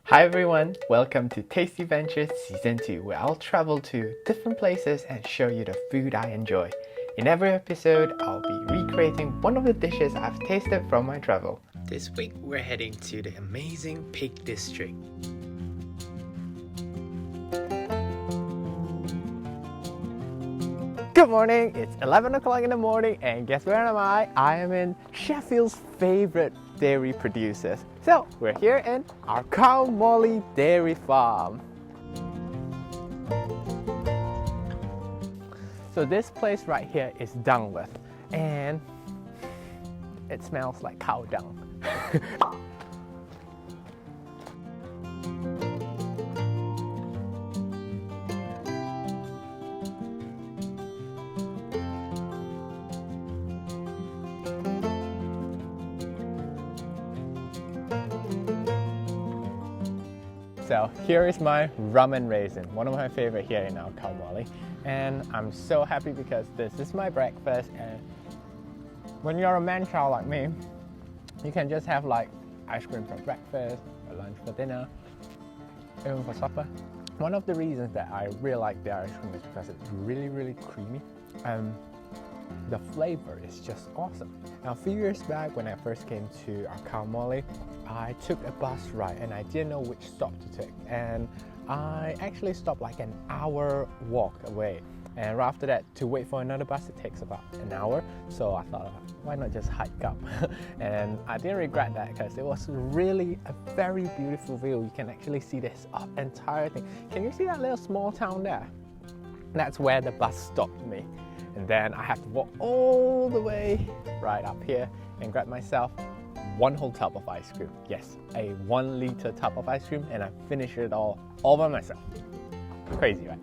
Hi everyone, welcome to TastyVenture Season 2, where I'll travel to different places and show you the food I enjoy. In every episode, I'll be recreating one of the dishes I've tasted from my travel. This week, we're heading to the amazing Peak District. Good morning, it's 11 o'clock in the morning and guess where am I? I am in Sheffield's favourite dairy producers. So, we're here in our Cow Molly Dairy Farm. So this place right here is Dungworth and it smells like cow dung. So here is my rum and raisin, one of my favorite here in our Cow Molly. And I'm so happy because this is my breakfast, and when you're a man-child like me, you can just have like ice cream for breakfast, or lunch for dinner, even for supper. One of the reasons that I really like their ice cream is because it's really creamy. The flavor is just awesome. Now, a few years back when I first came to our Cow Molly, I took a bus ride and I didn't know which stop to take, and I actually stopped like an hour walk away, and right after that to wait for another bus it takes about an hour, so I thought why not just hike up. And I didn't regret that because it was really a very beautiful view. You can actually see this entire thing. Can you see that little small town there? That's where the bus stopped me. And then I have to walk all the way right up here and grab myself one whole tub of ice cream. Yes, a 1 liter tub of ice cream, and I finished it all by myself. Crazy, right?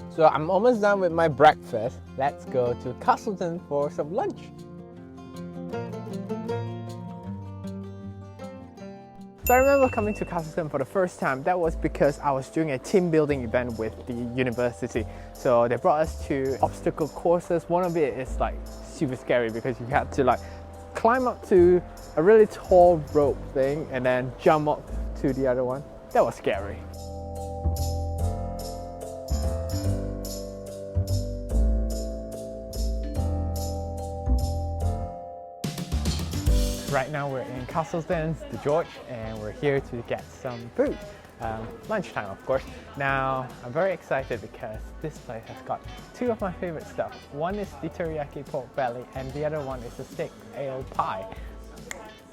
So I'm almost done with my breakfast. Let's go to Castleton for some lunch. So I remember coming to Castleton for the first time. That was because I was doing a team building event with the university. So they brought us to obstacle courses. One of it is like super scary because you had to like climb up to a really tall rope thing and then jump up to the other one. That was scary. Right now we're in Castleton, the George, and we're here to get some food. Lunchtime, of course. Now, I'm very excited because this place has got two of my favorite stuff. One is the teriyaki pork belly and the other one is the steak ale pie.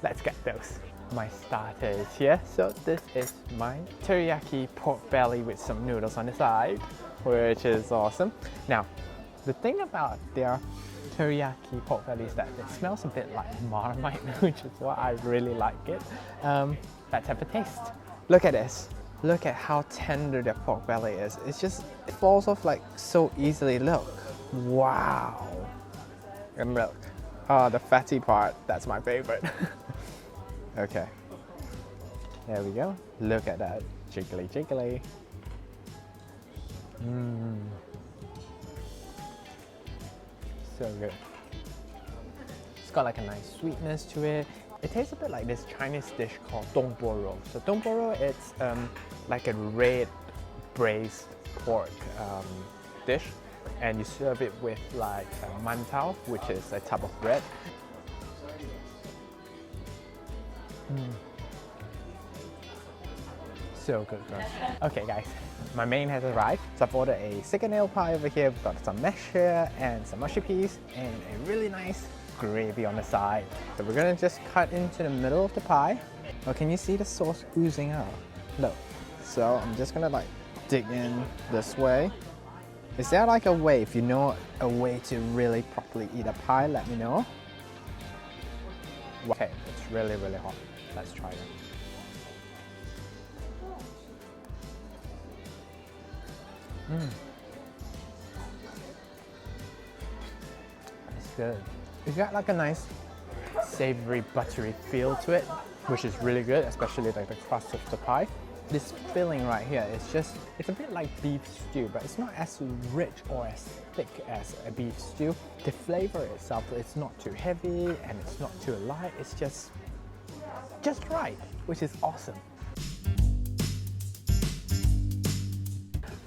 Let's get those. My starter is here. So this is my teriyaki pork belly with some noodles on the side, which is awesome. Now, the thing about their teriyaki pork belly is that it smells a bit like Marmite, which is why I really like it. Let's have a taste. Look at this. Look at how tender the pork belly is. It's just, it falls off like so easily. Look. Wow. And look. Oh, the fatty part, that's my favorite. Okay. There we go. Look at that. Jiggly. So good. It's got like a nice sweetness to it. It tastes a bit like this Chinese dish called dongboro. So dongboro, it's like a red braised pork dish, and you serve it with like mantao, which is a type of bread. So good, guys. Okay guys, my main has arrived. So I've ordered a second ale pie over here. We've got some mash here and some mushy peas and a really nice gravy on the side. So we're gonna just cut into the middle of the pie. Oh, can you see the sauce oozing out? Look. So I'm just gonna like dig in this way. Is there like a way, if you know a way to really properly eat a pie, let me know. Okay, it's really hot. Let's try it. It's good. It's got like a nice savory, buttery feel to it, which is really good, especially like the crust of the pie. This filling right here is just, it's a bit like beef stew, but it's not as rich or as thick as a beef stew. The flavor itself, it's not too heavy and it's not too light, it's just right, which is awesome.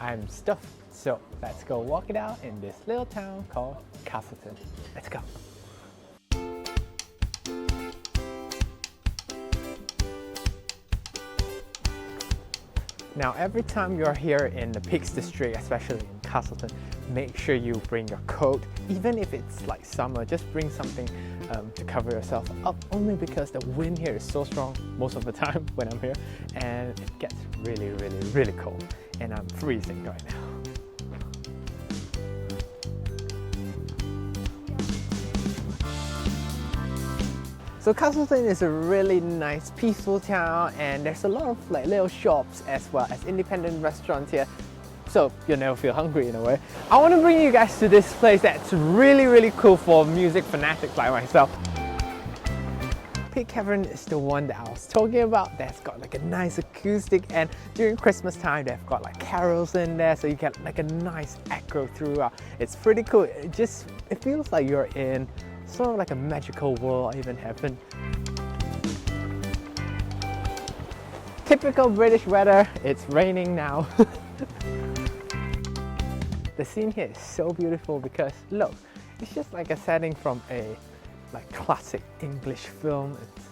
I'm stuffed, so let's go walk it out in this little town called Castleton. Let's go. Now, every time you're here in the Peaks District, especially in Castleton, make sure you bring your coat. Even if it's like summer, just bring something to cover yourself up, only because the wind here is so strong most of the time when I'm here, and it gets really cold, and I'm freezing right now. So Castleton is a really nice, peaceful town, and there's a lot of like little shops as well as independent restaurants here. So you'll never feel hungry in a way. I want to bring you guys to this place that's really cool for music fanatics like myself. Pig Cavern is the one that I was talking about. That's got like a nice acoustic, and during Christmas time they've got like carols in there, so you get like a nice echo throughout. It's pretty cool. It feels like you're in sort of like a magical world, even heaven. Typical British weather, it's raining now. The scene here is so beautiful because look, it's just like a setting from a like classic English film. It's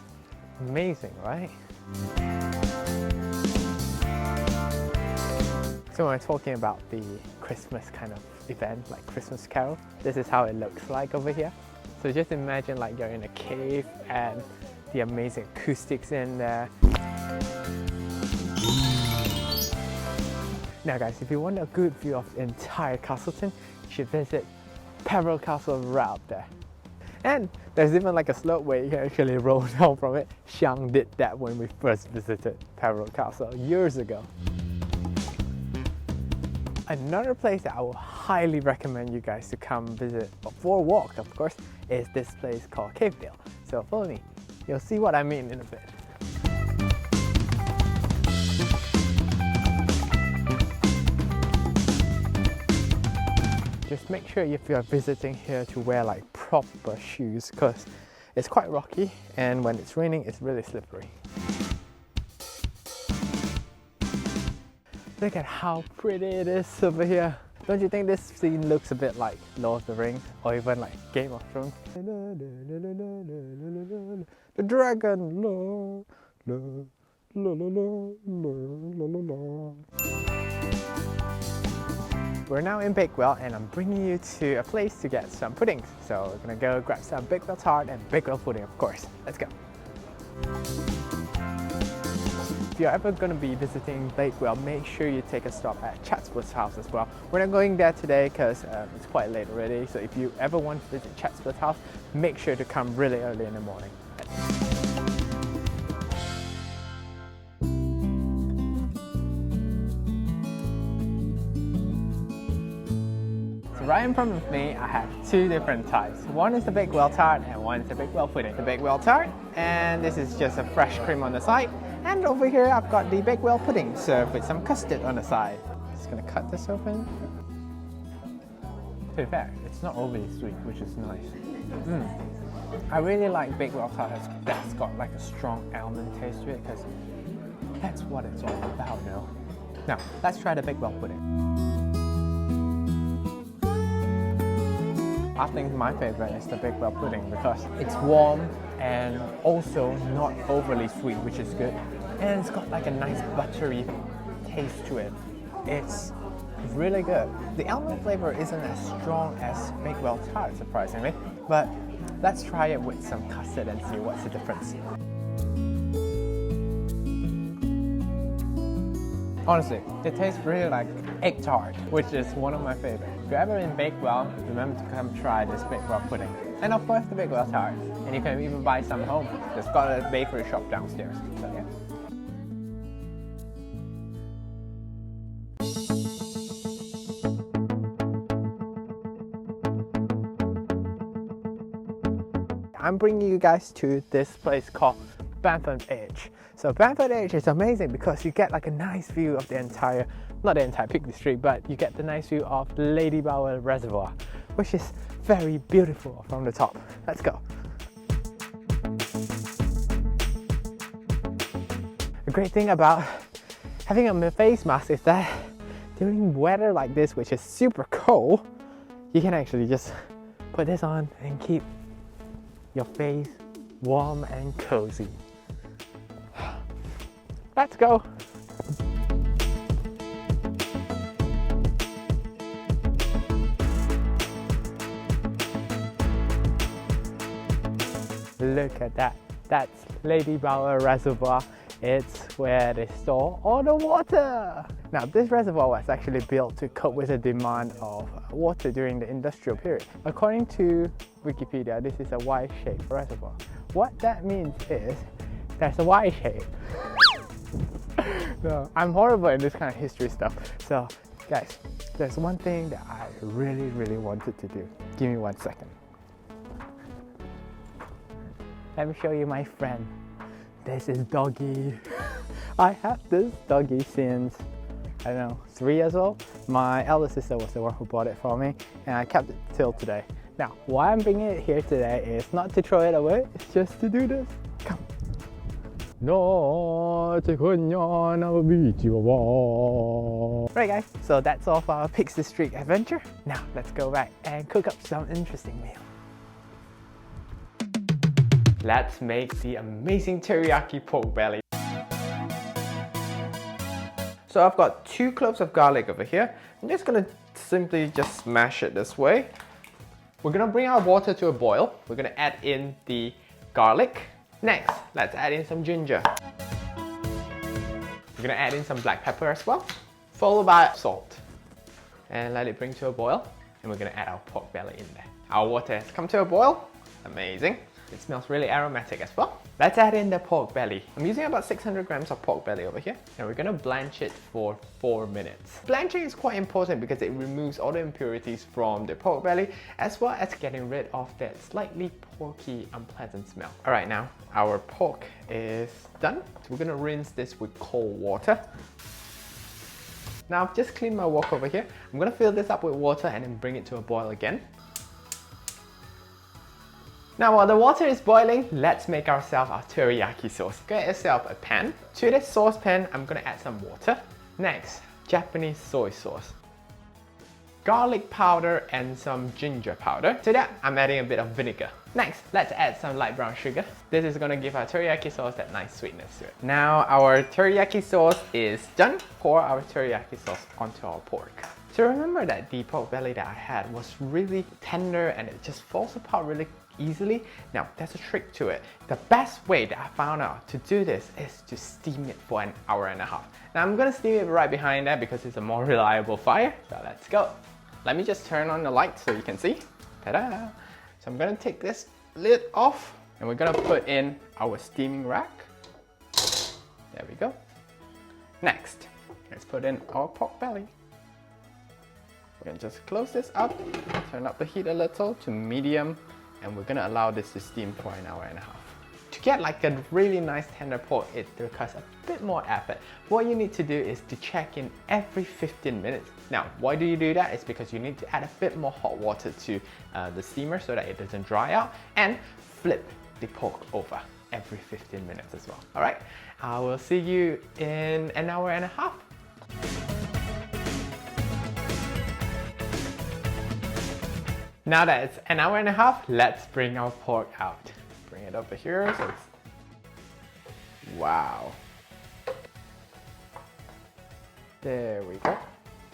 amazing, right? So when I'm talking about the Christmas kind of event, like Christmas carol, this is how it looks like over here. So just imagine like you're in a cave and the amazing acoustics in there. Now guys, if you want a good view of the entire Castleton, you should visit Bathage Castle right up there. And there's even like a slope where you can actually roll down from it. Xiang did that when we first visited Bathage Castle years ago. Another place that I would highly recommend you guys to come visit, for a walk of course, is this place called Cavedale. So follow me, you'll see what I mean in a bit. Just make sure if you're visiting here to wear like proper shoes, because it's quite rocky, and when it's raining it's really slippery. Look at how pretty it is over here. Don't you think this scene looks a bit like Lord of the Rings, or even like Game of Thrones? The dragon! We're now in Bakewell, and I'm bringing you to a place to get some puddings. So we're gonna go grab some Bakewell tart and Bakewell pudding, of course. Let's go. If you're ever going to be visiting Bakewell, make sure you take a stop at Chatsworth's house as well. We're not going there today because it's quite late already, so if you ever want to visit Chatsworth's house, make sure to come really early in the morning. So right in front of me, I have two different types. One is the Bakewell tart and one is the Bakewell pudding. The Bakewell tart, and this is just a fresh cream on the side. And over here I've got the Bakewell pudding served with some custard on the side. Just gonna cut this open. To be fair, it's not overly sweet, which is nice. I really like Bakewell tart that's got like a strong almond taste to it, because that's what it's all about, you know. Now, let's try the Bakewell pudding. I think my favorite is the Bakewell pudding because it's warm and also not overly sweet, which is good. And it's got like a nice buttery taste to it. It's really good. The almond flavor isn't as strong as Bakewell tart, surprisingly, but let's try it with some custard and see what's the difference. Honestly, it tastes really like egg tart, which is one of my favorites. If you're ever in Bakewell, remember to come try this Bakewell pudding. And of course the Bakewell tart. And you can even buy some home. There's got a bakery shop downstairs. So yeah. I'm bringing you guys to this place called Bamford Edge. So Bamford Edge is amazing because you get like a nice view of the entire, not the entire Peak District, but you get the nice view of Ladybower Reservoir, which is very beautiful from the top. Let's go. The great thing about having a face mask is that during weather like this, which is super cold, you can actually just put this on and keep your face warm and cozy. Let's go! Look at that. That's Ladybower Reservoir. It's where they store all the water. Now, this reservoir was actually built to cope with the demand of water during the industrial period. According to Wikipedia, this is a Y-shaped reservoir. What that means is there's a Y shape. No, I'm horrible in this kind of history stuff. So, guys, there's one thing that I really wanted to do. Give me 1 second. Let me show you my friend. This is Doggy. I have this doggy since, I don't know, 3 years old. My elder sister was the one who bought it for me, and I kept it till today. Now, why I'm bringing it here today is not to throw it away, it's just to do this. Come. Right guys, so that's all for our Peak District adventure. Now, let's go back and cook up some interesting meal. Let's make the amazing teriyaki pork belly. So I've got 2 cloves of garlic over here. I'm just gonna simply just smash it this way. We're gonna bring our water to a boil. We're gonna add in the garlic. Next, let's add in some ginger. We're gonna add in some black pepper as well, followed by salt. And let it bring to a boil. And we're gonna add our pork belly in there. Our water has come to a boil. Amazing. It smells really aromatic as well. Let's add in the pork belly. I'm using about 600 grams of pork belly over here. And we're gonna blanch it for 4 minutes. Blanching is quite important because it removes all the impurities from the pork belly, as well as getting rid of that slightly porky, unpleasant smell. All right, now our pork is done. So we're gonna rinse this with cold water. Now I've just cleaned my wok over here. I'm gonna fill this up with water and then bring it to a boil again. Now while the water is boiling, let's make ourselves our teriyaki sauce. Get yourself a pan. To this saucepan, I'm gonna add some water. Next, Japanese soy sauce. Garlic powder and some ginger powder. To that, I'm adding a bit of vinegar. Next, let's add some light brown sugar. This is gonna give our teriyaki sauce that nice sweetness to it. Now our teriyaki sauce is done. Pour our teriyaki sauce onto our pork. So remember that the pork belly that I had was really tender and it just falls apart really easily. Now there's a trick to it. The best way that I found out to do this is to steam it for 1.5 hours. Now I'm gonna steam it right behind that because it's a more reliable fire. So let's go. Let me just turn on the light so you can see. Ta-da! So I'm gonna take this lid off and we're gonna put in our steaming rack. There we go. Next, let's put in our pork belly. We're gonna just close this up, turn up the heat a little to medium, and we're gonna allow this to steam for 1.5 hours. To get like a really nice tender pork, it requires a bit more effort. What you need to do is to check in every 15 minutes. Now, why do you do that? It's because you need to add a bit more hot water to the steamer so that it doesn't dry out, and flip the pork over every 15 minutes as well. All right, I will see you in 1.5 hours. Now that it's 1.5 hours, let's bring our pork out. Bring it over here. So wow. There we go.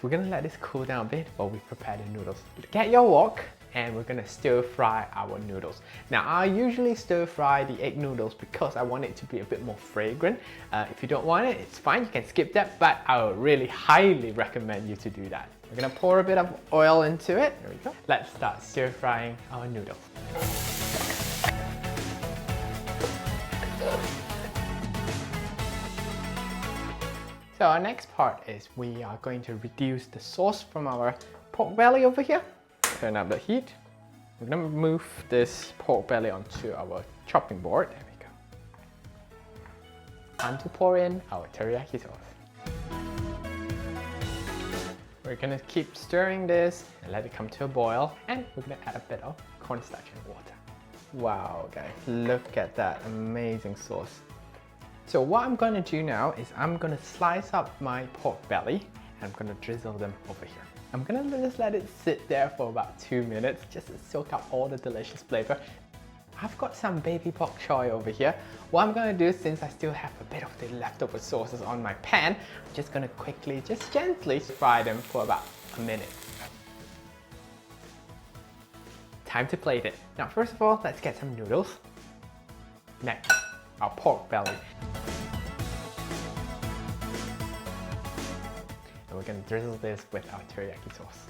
We're gonna let this cool down a bit while we prepare the noodles. Get your wok and we're gonna stir fry our noodles. Now I usually stir fry the egg noodles because I want it to be a bit more fragrant. If you don't want it, it's fine, you can skip that, but I would really highly recommend you to do that. We're gonna pour a bit of oil into it. There we go. Let's start stir frying our noodles. So our next part is we are going to reduce the sauce from our pork belly over here. Turn up the heat. We're gonna move this pork belly onto our chopping board. There we go. time to pour in our teriyaki sauce. We're gonna keep stirring this and let it come to a boil, and we're gonna add a bit of cornstarch and water. Wow guys, look at that amazing sauce. So what I'm gonna do now is I'm gonna slice up my pork belly and I'm gonna drizzle them over here. I'm gonna just let it sit there for about 2 minutes just to soak up all the delicious flavor. I've got some baby bok choy over here. What I'm gonna do, since I still have a bit of the leftover sauces on my pan, I'm just gonna quickly, just gently fry them for about a minute. Time to plate it. Now first of all, let's get some noodles. Next, our pork belly. And we're gonna drizzle this with our teriyaki sauce.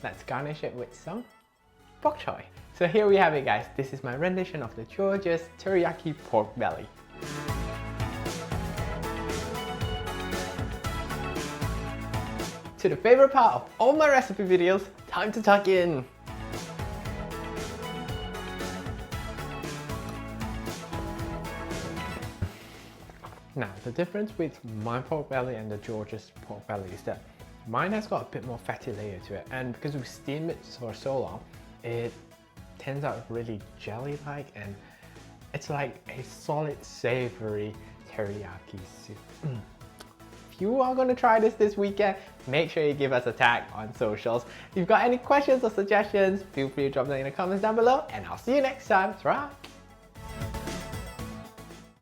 Let's garnish it with some bok choy. So here we have it guys, this is my rendition of the George's teriyaki pork belly. To the favorite part of all my recipe videos, time to tuck in! Now the difference with my pork belly and the George's pork belly is that mine has got a bit more fatty layer to it, and because we steamed it for so long, it turns out really jelly-like, and it's like a solid savory teriyaki soup. If you are going to try this weekend, make sure you give us a tag on socials. If you've got any questions or suggestions, feel free to drop them in the comments down below, and I'll see you next time. Bye!